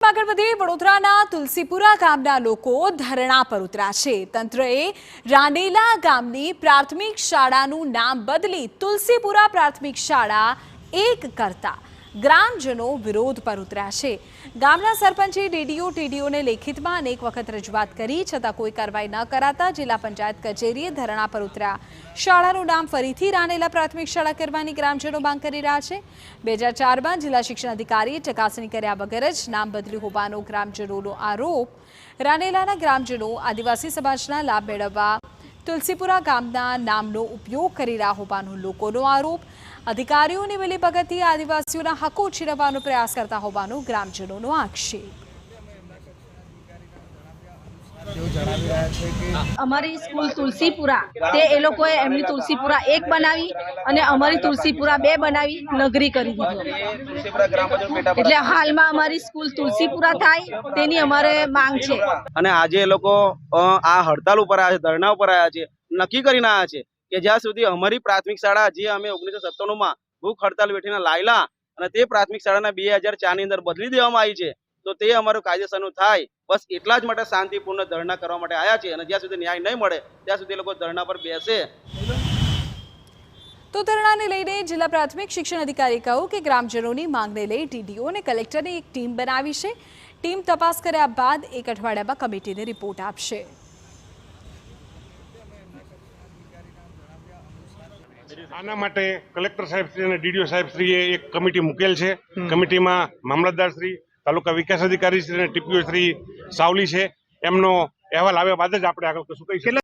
સમાચારમાં આગળ વધીએ વડોદરાના તુલસીપુરા ગામના લોકો ધરણા પર ઉતર્યા છે। તંત્રએ રાનેલા ગામની પ્રાથમિક શાળાનું નામ બદલી તુલસીપુરા પ્રાથમિક શાળા 1 કરતા ગ્રામજનો વિરોધ પર ઉતર્યા છે। ગામના સરપંચે ડીડીઓને લેખિતમાં અનેક વખત રજૂઆત કરી છતાં કોઈ કાર્યવાહી ન કરાતા જિલ્લા પંચાયત કચેરીએ ધરણા પર ઉતર્યા। શાળાનું નામ ફરીથી રાનેલા પ્રાથમિક શાળા કરવાની ગ્રામજનો માંગ કરી રહ્યા છે। 2004માં જિલ્લા શિક્ષણ અધિકારીએ ચકાસણી કર્યા વગર જ નામ બદલ્યું હોવાનો ગ્રામજનોનો આરોપ। રાનેલાના ગ્રામજનો આદિવાસી સમાજના લાભ મેળવવા તુલસીપુરા ગામના નામનો ઉપયોગ કરી રહ્યા હોવાનો લોકોનો આરોપ। અધિકારીઓની મિલીભગતથી આદિવાસીઓના હકો છીનવવાનો પ્રયાસ કરતા હોવાનો ગ્રામજનોનો આક્ષેપ। અમારી સ્કૂલ તુલસીપુરા તે એ લોકોએ એમની તુલસીપુરા 1 બનાવી અને અમારી તુલસીપુરા 2 બનાવી નગરી કરી દીધી। એટલે હાલમાં અમારી સ્કૂલ તુલસીપુરા થાય તેની અમારે માંગ છે। અને આજે એ લોકો આ હડતાલ ઉપર આવ્યા છે, ધરણા ઉપર આવ્યા છે, નક્કી કરીને આવ્યા છે કે જ્યાં સુધી અમારી પ્રાથમિક શાળા જે અમે 1997માં ભૂખ હડતાલ વેઠીને લાયેલા અને તે પ્રાથમિક શાળાના 2004ની અંદર બદલી દેવામાં આવી છે તો તે અમારું કાયદેસરનું થાય, બસ એટલા જ માટે શાંતિપૂર્ણ ધરણા કરવા માટે આવ્યા છે। અને જ્યાં સુધી ન્યાય નહીં મળે ત્યાં સુધી લોકો ધરણા પર બેસે। તો ધરણાને લઈને જિલ્લા પ્રાથમિક શિક્ષણ અધિકારીએ કહ્યું કે ગ્રામજનોની માંગને લઈ ડીડીઓ અને કલેક્ટરની એક ટીમ બનાવી છે। ટીમ તપાસ કર્યા બાદ 1 અઠવાડિયામાં કમિટીને રિપોર્ટ આપશે। આના માટે કલેક્ટર સાહેબશ્રી અને ડીડીઓ સાહેબશ્રીએ એક કમિટી મૂકેલ છે। કમિટીમાં મામલતદારશ્રી, તાલુકા વિકાસ અધિકારી શ્રી અને ટીપીઓ શ્રી સાવલી છે। એમનો અહેવાલ આવ્યા બાદ જ આપણે આગળ કશું કહીશું।